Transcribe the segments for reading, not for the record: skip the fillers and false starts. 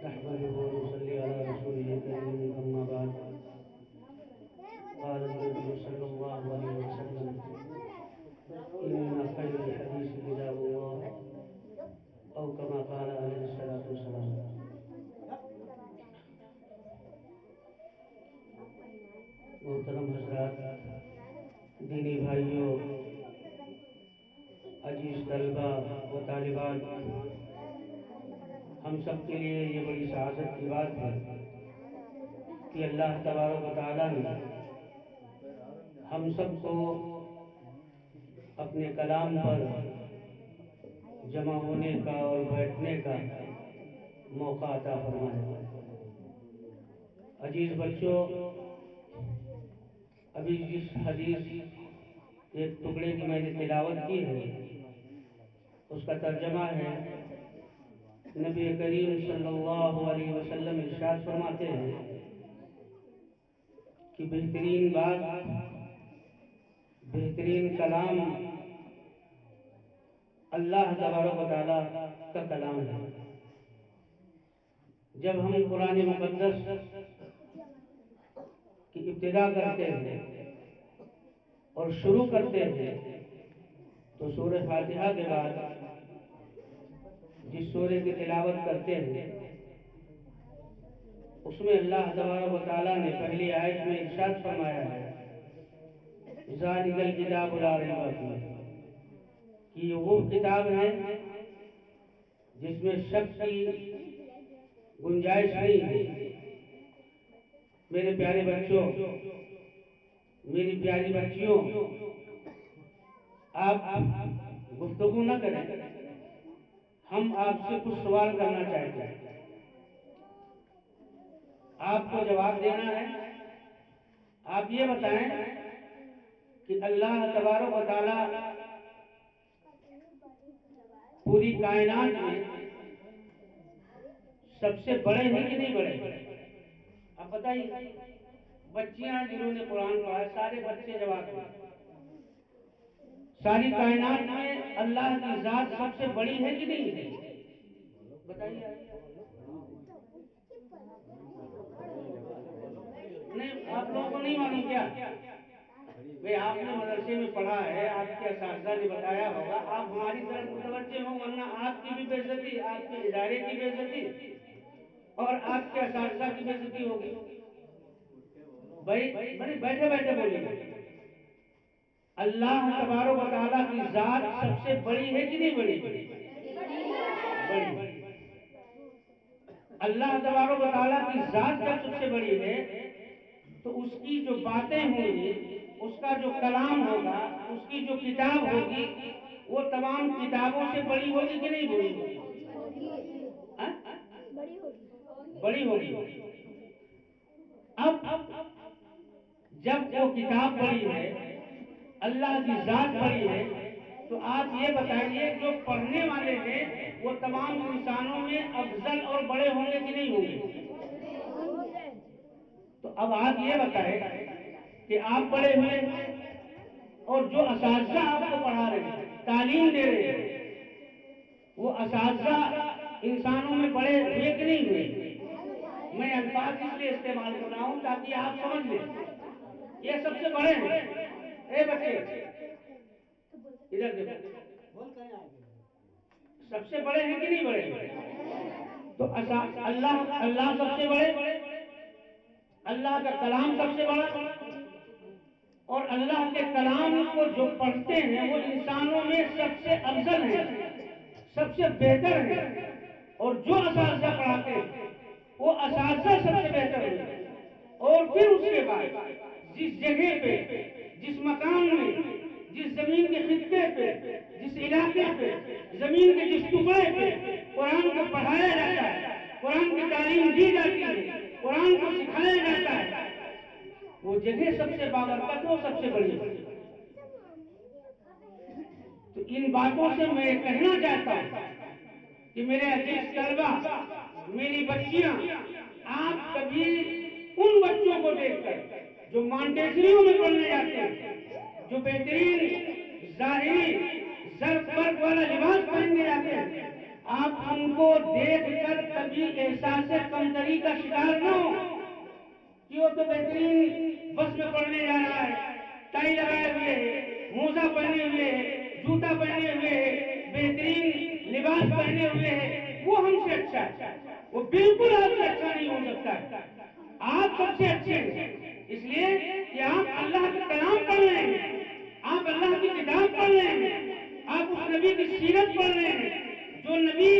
نحمده ونصلي على رسوله الكريم أما بعد قال النبي صلى الله عليه وسلم إن خير الحديث كتاب الله أو كما قال عليه الصلاة والسلام. محترم حضرات، دینی بھائیوں، عزیز طلبہ و طالبات، ہم سب کے لیے یہ بڑی سعادت کی بات ہے کہ اللہ تبارک و تعالیٰ نے ہم سب کو اپنے کلام پر جمع ہونے کا اور بیٹھنے کا موقع عطا فرمایا. عزیز بچوں، ابھی جس حدیث ایک ٹکڑے کی میں نے تلاوت کی ہے اس کا ترجمہ ہے، نبی کریم صلی اللہ علیہ وسلم ارشاد فرماتے ہیں کہ بہترین بات، بہترین کلام اللہ تبارک و تعالیٰ کا کلام ہے. جب ہم قرآن مقدس کی ابتدا کرتے ہیں اور شروع کرتے ہیں تو سورہ فاتحہ کے بعد جس سورے کی تلاوت کرتے ہیں اس میں اللہ تبارک و تعالیٰ نے پہلی آیت میں ارشاد فرمایا ہے، ذالک الکتاب لا ریب فیہ، کہ یہ وہ کتاب ہے جس میں شک کی گنجائش نہیں ہے. میرے پیارے بچوں، میری پیاری بچیوں، آپ گفتگو نہ کریں، ہم آپ سے کچھ سوال کرنا چاہتے ہیں، آپ کو جواب دینا ہے. آپ یہ بتائیں کہ اللہ تبارک و تعالی پوری کائنات میں سب سے بڑے ہیں کہ نہیں بڑے؟ آپ بتائیے. بچیاں جنہوں نے قرآن پڑھا ہے سارے بچے جواب دیں. ساری کائنات میں اللہ کی ذات سب سے بڑی ہے کہ نہیں ہے؟ بتائیے. نہیں، آپ لوگوں کو نہیں معلوم کیا؟ بھئی آپ نے مدرسے میں پڑھا ہے، آپ کے اساتذہ نے بتایا ہوگا، آپ ہماری طرف متوجہ ہوں، ورنہ آپ کی بھی بے عزتی، آپ کے ادارے کی بے عزتی اور آپ کے اساتذہ کی بے عزتی ہوگی. بھائی بیٹھے بیٹھے بولیے. اللہ تبارک و تعالیٰ کی ذات سب سے بڑی ہے کہ نہیں بڑی؟ بڑی. اللہ تبارک و تعالیٰ کی ذات جب سب سے بڑی ہے تو اس کی جو باتیں ہوں گی، اس کا جو کلام ہوگا، اس کی جو کتاب ہوگی، وہ تمام کتابوں سے بڑی ہوگی کہ نہیں بڑی ہوگی؟ بڑی ہوگی. اب جب وہ کتاب بڑی ہے، اللہ کی ذات بڑی ہے، تو آپ یہ بتائیے جو پڑھنے والے ہیں وہ تمام انسانوں میں افضل اور بڑے ہوں گے کہ نہیں ہوں گے؟ تو اب آپ یہ بتائیں کہ آپ بڑے ہوئے اور جو اساتذہ آپ کو پڑھا رہے ہیں، تعلیم دے رہے ہیں، وہ اساتذہ انسانوں میں بڑے ہوئے کہ نہیں ہوئے؟ میں الفاظ اس لیے استعمال کر رہا ہوں تاکہ آپ سمجھ لیں. یہ سب سے بڑے ہیں. اے بچے ادھر دیکھو، سب سے بڑے ہیں کہ نہیں بڑے؟ تو اللہ سب سے بڑے، اللہ کا کلام سب سے بڑا، اور اللہ کے کلام کو جو پڑھتے ہیں وہ انسانوں میں سب سے افضل ہیں، سب سے بہتر ہیں. اور جو اساتذہ پڑھاتے ہیں وہ اساتذہ سب سے بہتر ہوئے. اور پھر اس کے بعد جس جگہ پہ، جس مقام میں، جس زمین کے خطے پہ، جس علاقے پہ، زمین کے جس ٹکڑے پہ قرآن کو پڑھایا جاتا ہے، قرآن کی تعلیم دی جاتی ہے، قرآن کو سکھایا جاتا ہے، وہ جگہ سب سے بابرکت ہو، سب سے بڑی ہے. تو ان باتوں سے میں کہنا چاہتا ہوں کہ میرے عزیز طلبہ، میری بچیاں، آپ کبھی ان بچوں کو دیکھ کر جو مانٹیسریوں میں پڑھنے جاتے ہیں، جو بہترین ظاہری زرق برق والا لباس پہننے جاتے ہیں، آپ ان کو دیکھ کر کبھی کبھی احساس کمتری کا شکار نہ ہو کہ وہ تو بہترین بس میں پڑھنے جا رہا ہے، ٹائی لگائے ہوئے ہے، موزہ پہنے ہوئے ہے، جوتا پہنے ہوئے ہے، بہترین لباس پہنے ہوئے ہے، وہ ہم سے اچھا ہے. وہ بالکل آپ سے اچھا نہیں ہو سکتا ہے. آپ سب سے اچھے ہیں اس لیے کہ آپ اللہ کا کلام پڑھ رہے ہیں، آپ اللہ کی کتاب پڑھ رہے ہیں، آپ اس نبی کی سیرت پڑھ رہے ہیں جو نبی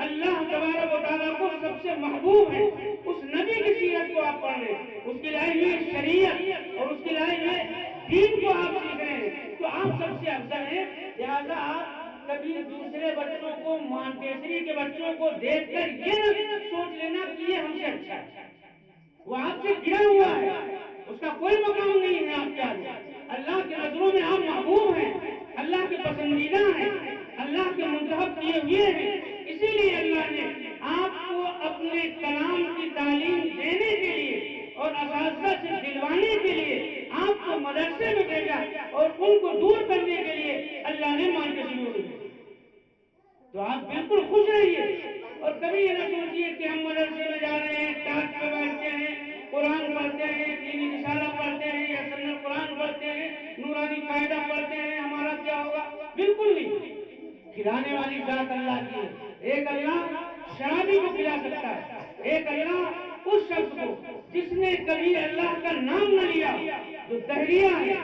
اللہ تبارک و تعالیٰ کو سب سے محبوب ہے. اس نبی کی سیرت کو آپ پڑھ رہے ہیں، اس کی لائی ہوئی شریعت اور اس کی لائی ہوئے دین کو آپ سیکھ رہے ہیں، تو آپ سب سے افضل ہیں. لہذا آپ کبھی دوسرے بچوں کو، مانٹیسری کے بچوں کو دیکھ کر یہ نہ سوچ لینا کہ یہ ہم سے اچھا ہے. وہ آپ سے گرا ہوا ہے، اس کا کوئی مقام نہیں ہے آپ کے آگے. اللہ کی نظروں میں آپ محبوب ہیں، اللہ کے پسندیدہ ہیں، اللہ کے منتخب کیے ہوئے ہیں. اسی لیے اللہ نے آپ کو اپنے کلام کی تعلیم دینے کے لیے اور اساتذہ سے دلوانے کے لیے آپ کو مدرسے میں بھیجا اور ان کو دور کرنے کے لیے اللہ نے مانٹیسری میں بھیجا. تو آپ بالکل خوش رہیے اور کبھی یہ نہ سوچیے کہ ہم مدرسے میں جا رہے ہیں، ٹاٹ پہ بیٹھتے ہیں، قرآن پڑھتے ہیں، دینی رسالہ پڑھتے ہیں یا سنن قرآن پڑھتے ہیں، نورانی قاعدہ پڑھتے ہیں، ہمارا کیا ہوگا؟ بالکل نہیں. کھلانے والی ذات اللہ کی ہے. ایک اللہ شرابی کو کھلا سکتا ہے، ایک اللہ اس شخص کو جس نے کبھی اللہ کا نام نہ لیا، جو دہریہ ہے،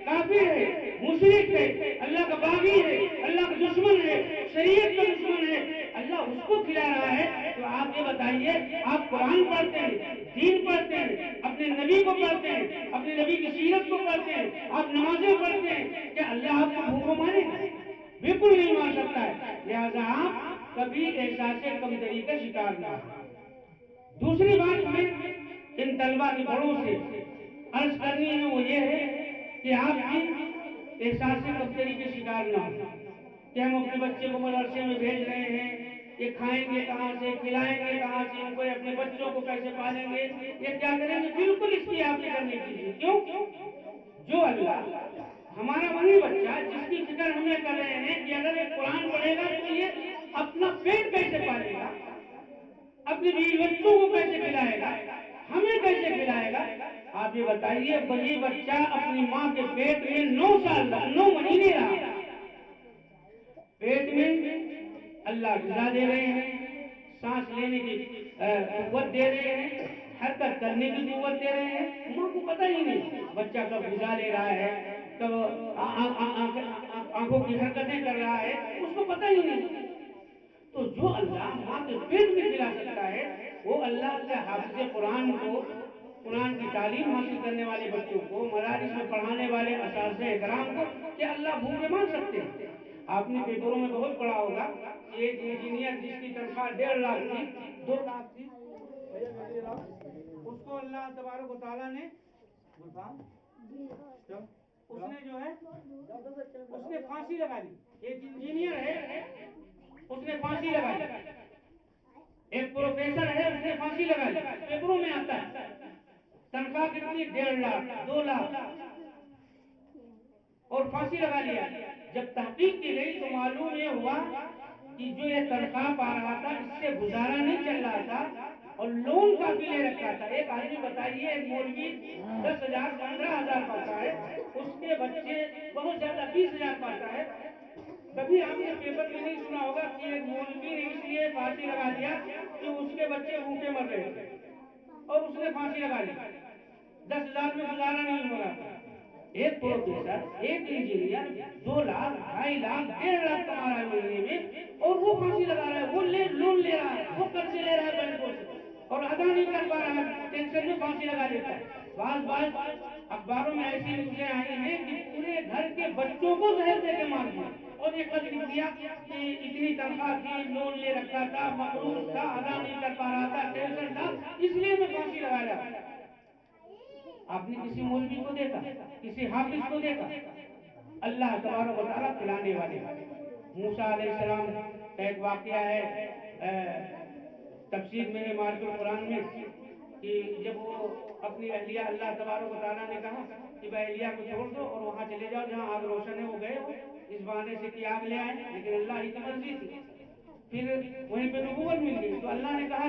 کافر ہے، مشرک ہے، اللہ کا باغی ہے، اللہ کا دشمن ہے، شریعت کا دشمن ہے، اللہ اس کو کھلا رہا ہے. تو آپ یہ بتائیے، آپ قرآن پڑھتے ہیں، دین پڑھتے ہیں، اپنے نبی کو پڑھتے ہیں، اپنے نبی کی سیرت کو پڑھتے ہیں، آپ نمازیں پڑھتے ہیں، کیا اللہ آپ کو بھوکوں مارے گا؟ بالکل نہیں مار سکتا ہے. لہذا آپ کبھی احساس کمتری کا شکار نہ ہو. دوسری بات ہمیں ان طلبہ کے بڑوں سے عرض کرنی ہے وہ یہ ہے کہ آپ بھی احساس کمتری کے شکار نہ ہو کہ ہم اپنے بچے کو مدرسے میں بھیج رہے ہیں، یہ کھائیں گے کہاں سے، کھلائیں گے کہاں سے، ان کو اپنے بچوں کو کیسے پالیں گے، یہ کیا کریں گے. بالکل اس کی آپ فکر نہیں کیجیے. کیوں؟ جو اللہ ہمارا وہی بچہ جس کی فکر ہمیں کر رہے ہیں کہ اگر یہ قرآن پڑھے گا تو یہ اپنا پیٹ کیسے پالے گا، اپنے بیوی بچوں کو کیسے کھلائے گا، ہمیں کیسے کھلائے گا. آپ یہ بتائیے، وہی بچہ اپنی ماں کے پیٹ میں 9 مہینے رہا، پیٹ میں اللہ غذا دے رہے ہیں، سانس لینے کی قوت دے رہے ہیں، حرکت کرنے کی قوت دے رہے ہیں. ماں کو پتہ ہی نہیں بچہ کب غذا لے رہا ہے، کب آنکھوں کی حرکتیں کر رہا ہے، اس کو پتہ ہی نہیں. تو جو اللہ ماں کے پیٹ میں کھلا سکتا ہے، وہ اللہ کے حافظ قرآن کو، قرآن کی تعلیم حاصل کرنے والے بچوں کو، مدارس میں پڑھانے والے اساتذہ کرام کو کیا اللہ بھوکے مار سکتے ہیں؟ آپ نے پیپروں میں بہت پڑھا ہوگا کہ ایک انجینئر جس کی تنخواہ 1.5 لاکھ تھی، 2 لاکھ تھی، اس کو اللہ تبارک و تعالیٰ نے اس نے جو ہے اس نے پھانسی لگا لی. ایک انجینئر ہے، اس نے پھانسی لگا لی. ایک پروفیسر ہے، اس نے پھانسی لگا لی. پیپروں میں آتا ہے. تنخواہ کتنی؟ 1.5 لاکھ، 2 لاکھ، اور پھانسی لگا لیا. جب تحقیق کی گئی تو معلوم یہ ہوا کہ جو یہ تنخواہ پا رہا تھا اس سے گزارا نہیں چل رہا تھا اور لون کافی لے رکھا تھا. ایک آدمی بتائیے، ایک مولوی 10,000 15,000 پاتا ہے، اس کے بچے بہت زیادہ 20,000 پاتا ہے. کبھی آپ نے پیپر میں نہیں سنا ہوگا کہ ایک مولوی نے اس لیے پھانسی لگا لیا کہ اس کے بچے بھوکے مر رہے تھے اور اس نے پھانسی لگا لی. 10,000 میں گزارا نہیں ہو رہا تھا. ایک پروفیسر، ایک انجینئر 2 لاکھ 2.5 لاکھ 1.5 لاکھ کما رہا ہے مہینے میں اور وہ پھانسی لگا رہا ہے، وہ لون لے رہا ہے، وہ قرضے لے رہا ہے بینکوں سے اور ادا نہیں کر پا رہا ہے، ٹینشن میں پھانسی لگا لیتا ہے. بعض اخباروں میں ایسی نیوزیں آئی ہیں کہ پورے گھر کے بچوں کو زہر دے کے مار دیا اور یہ خط لکھ دیا کہ اتنی تنخواہ تھی، لون لے رکھا تھا، مقروض تھا، ادا نہیں کر پا رہا تھا، ٹینشن تھا، اس لیے میں پھانسی لگا رہا. آپ نے کسی مولوی کو دیکھا، کسی حافظ کو دیکھا؟ اللہ تبارک و تعالیٰ کھلانے والے. موسیٰ علیہ السلام کا ایک واقعہ ہے، تفسیر میں ہے معرج القرآن میں، کہ جب وہ اپنی اہلیہ، اللہ تبارک و تعالیٰ نے کہا کہ بھائی اہلیہ کو چھوڑ دو اور وہاں چلے جاؤ جہاں آگ روشن ہے، وہ گئے، وہ اس بہانے سے کہ آگ لے آئے، لیکن اللہ ہی کی مرضی تھی. پھر وہیں پہ نبوت مل گئی تو اللہ نے کہا